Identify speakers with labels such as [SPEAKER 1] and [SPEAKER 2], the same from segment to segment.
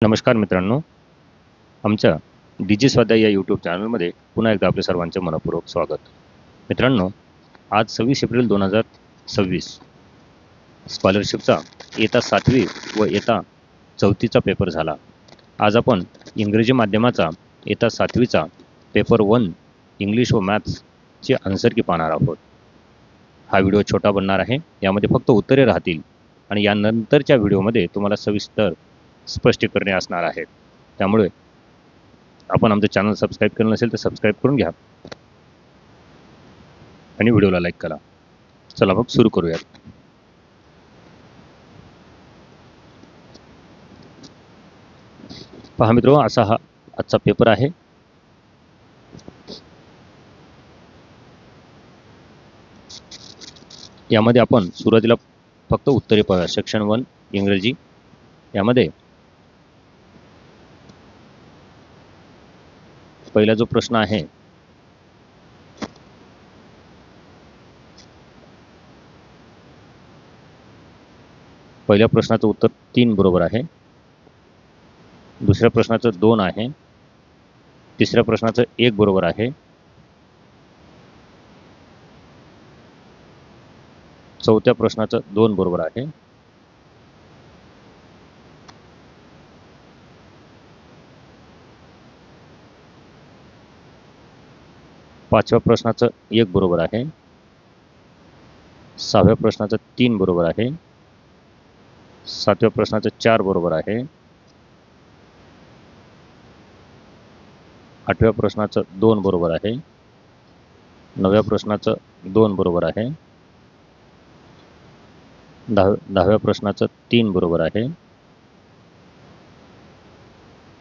[SPEAKER 1] नमस्कार मित्रांनो, आमच्या डीजी स्वाध्याय या यूट्यूब चॅनलमध्ये पुन्हा एकदा आपले सर्वांचे मनपूर्वक स्वागत. मित्रांनो, आज 26 एप्रिल 2026 स्कॉलरशिपचा इयत्ता 7वी व इयत्ता 4थीचा पेपर झाला. आज आपण इंग्रजी माध्यमाचा इयत्ता 7वीचा पेपर 1 इंग्लिश व मॅथ्सची आन्सर की पाहणार आहोत. हा व्हिडिओ छोटा बनणार आहे. यामध्ये फक्त उत्तरे राहतील आणि यानंतरच्या व्हिडिओमध्ये तुम्हाला सविस्तर स्पष्टीकरणे असणार आहेत. त्यामुळे आपण आमचं चॅनल सबस्क्राईब केलं नसेल तर सबस्क्राईब करून घ्या आणि व्हिडिओला लाईक करा. चला मग सुरू करूयात. पहा मित्रो, असा हा आजचा पेपर आहे. यामध्ये आपण सुरुवातीला फक्त उत्तरे पाहूया. सेक्शन 1 इंग्रजी. यामध्ये पहिला जो प्रश्न आहे, पहिल्या प्रश्नाचं उत्तर 3 बरोबर आहे. दुसऱ्या प्रश्नाचं 2 आहे. तिसऱ्या प्रश्नाचं 1 बरोबर आहे. चौथ्या प्रश्नाचं 2 बरोबर आहे. पाचव्या प्रश्नाचं 1 बरोबर आहे. सहाव्या प्रश्नाचं 3 बरोबर आहे. सातव्या प्रश्नाचं 4 बरोबर आहे. आठव्या प्रश्नाचं 2 बरोबर आहे. नवव्या प्रश्नाचं 2 बरोबर आहे. दहाव्या प्रश्नाचं 3 बरोबर आहे.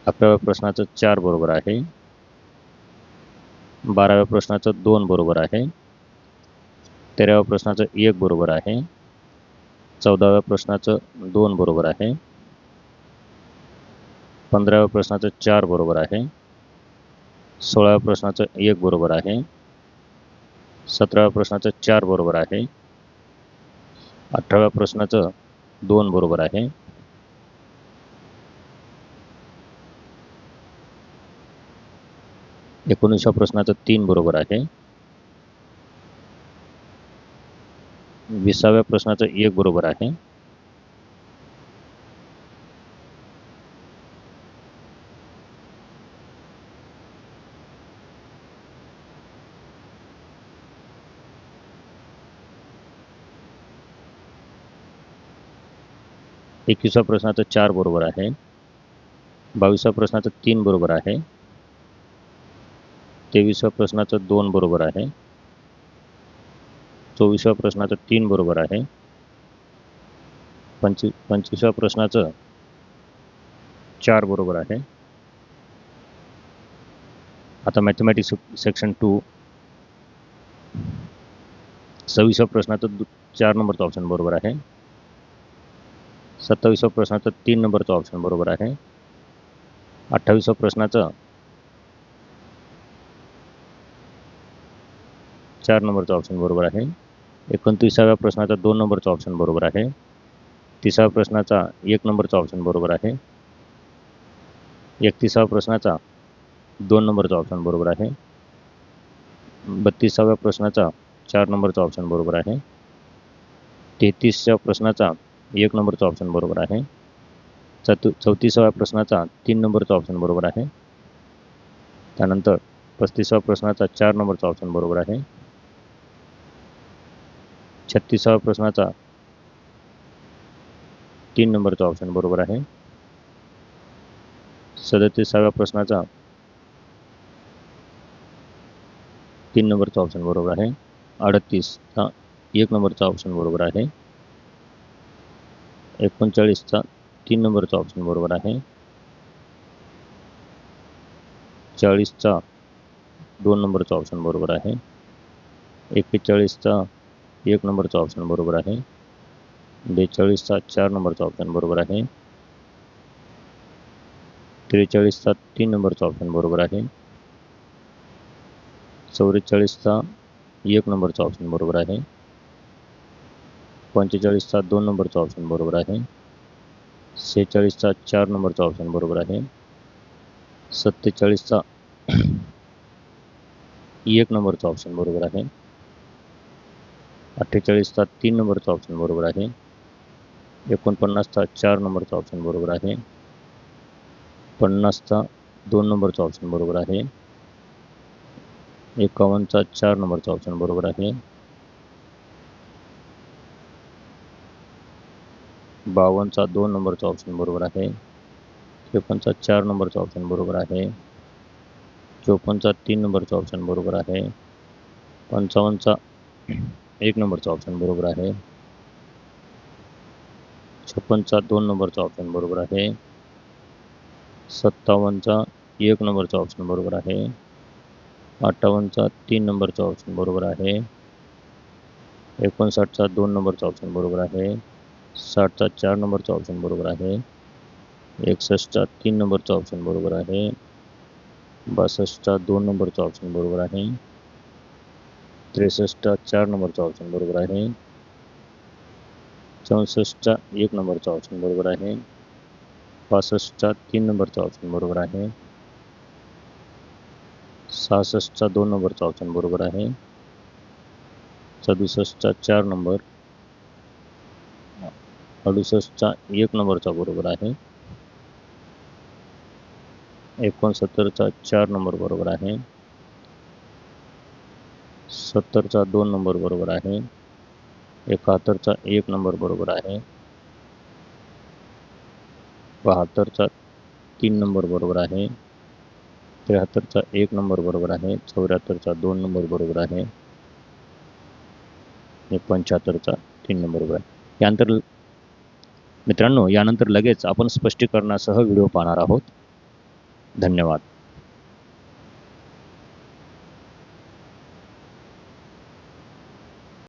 [SPEAKER 1] 11व्या प्रश्नाचं 4 बरोबर आहे. 12व्या प्रश्नाचं 2 बरोबर आहे. 13व्या प्रश्नाचं 1 बरोबर आहे. 14व्या प्रश्नाचं 2 बरोबर आहे. 15व्या प्रश्नाचं 4 बरोबर आहे. 16व्या प्रश्नाचं 1 बरोबर आहे. 17व्या प्रश्नाचं 4 बरोबर आहे. 18व्या प्रश्नाचं 2 बरोबर आहे. 19व्या प्रश्नाचं 3 बरोबर आहे. 20व्या प्रश्नाचं 1 बरोबर आहे. 21व्या प्रश्नाचं 4 बरोबर आहे. 22व्या प्रश्नाचं 3 बरोबर आहे. 23व्या प्रश्नाचं 2 बरोबर आहे. 24व्या प्रश्नाचं 3 बरोबर आहे. 25व्या प्रश्नाचं 4 बरोबर आहे. आता मॅथमॅटिक्स सेक्शन 2 26व्या प्रश्नाचं 4 नंबरचं ऑप्शन बरोबर आहे. 27व्या प्रश्नाचं 3 नंबरचं ऑप्शन बरोबर आहे. 28व्या प्रश्नाचं 4 नंबरचं ऑप्शन बरोबर आहे. 29व्या प्रश्नाचा 2 नंबरचा ऑप्शन बरोबर आहे. 30व्या प्रश्नाचा 1 नंबरचा ऑप्शन बरोबर आहे. 31व्या प्रश्नाचा 2 नंबरचा ऑप्शन बरोबर आहे. 32व्या प्रश्नाचा 4 नंबरचा ऑप्शन बरोबर आहे. 33व्या प्रश्नाचा 1 नंबरचा ऑप्शन बरोबर आहे. 34व्या प्रश्नाचा 3 नंबरचा ऑप्शन बरोबर आहे. त्यानंतर 35व्या प्रश्नाचा 4 नंबरचा ऑप्शन बरोबर आहे. 36व्या प्रश्नाचा 3 नंबरचा ऑप्शन बरोबर आहे. 37व्या प्रश्नाचा 3 नंबरचा ऑप्शन बरोबर आहे. 38चा 1 नंबरचा ऑप्शन बरोबर आहे. 39चा 3 नंबरचा ऑप्शन बरोबर आहे. 40चा 2 नंबरचा ऑप्शन बरोबर आहे. 41चा 1 नंबरचा ऑप्शन बरोबर आहे. 42चा 4 नंबरचा ऑप्शन बरोबर आहे. 43चा 3 नंबरचा ऑप्शन बरोबर आहे. 44चा 1 नंबरचा ऑप्शन बरोबर आहे. 45चा 2 नंबरचा ऑप्शन बरोबर आहे. 46चा 4 नंबरचा ऑप्शन बरोबर आहे. 47चा 1 नंबरचा ऑप्शन बरोबर आहे. 48चा 3 नंबरचा ऑप्शन बरोबर आहे. 49चा 4 नंबरचा ऑप्शन बरोबर आहे. 50चा 2 नंबरचा ऑप्शन बरोबर आहे. 51चा 4 नंबरचा ऑप्शन बरोबर आहे. 52चा 2 नंबरचा ऑप्शन बरोबर आहे. 53चा 4 नंबरचा ऑप्शन बरोबर आहे. 54चा 3 नंबरचा ऑप्शन बरोबर आहे. 55चा 1 नंबरचा ऑप्शन बरोबर आहे. 56चा 2 नंबरचा ऑप्शन बरोबर आहे. 57चा 1 नंबरचा ऑप्शन बरोबर आहे. 58चा 3 नंबरचा ऑप्शन बरोबर आहे. 59चा 2 नंबरचा ऑप्शन बरोबर आहे. 60चा 4 नंबरचा ऑप्शन बरोबर आहे. 61चा 3 नंबरचा ऑप्शन बरोबर आहे. 62चा 2 नंबरचा ऑप्शन बरोबर आहे. 63चा 4 नंबरचा ऑप्शन बरोबर आहे. 64चा 1 नंबरचा ऑप्शन बरोबर आहे. 65चा 3 नंबरचा ऑप्शन बरोबर आहे. 66चा 2 नंबरचा ऑप्शन बरोबर आहे. 67चा 4 नंबर. 68चा 1 नंबरचा बरोबर आहे. 69चा 4 नंबर बरोबर आहे. 70चा 2 नंबर बरोबर आहे. 71चा 1 नंबर बरोबर आहे. 72चा 3 नंबर बरोबर आहे. 73चा 1 नंबर बरोबर आहे. 74चा 2 नंबर बरोबर आहे. आणि 75चा 3 नंबर बरोबर आहे. यानंतर मित्रांनो, यानंतर लगेच आपण स्पष्टीकरणासह व्हिडिओ पाहणार आहोत. धन्यवाद.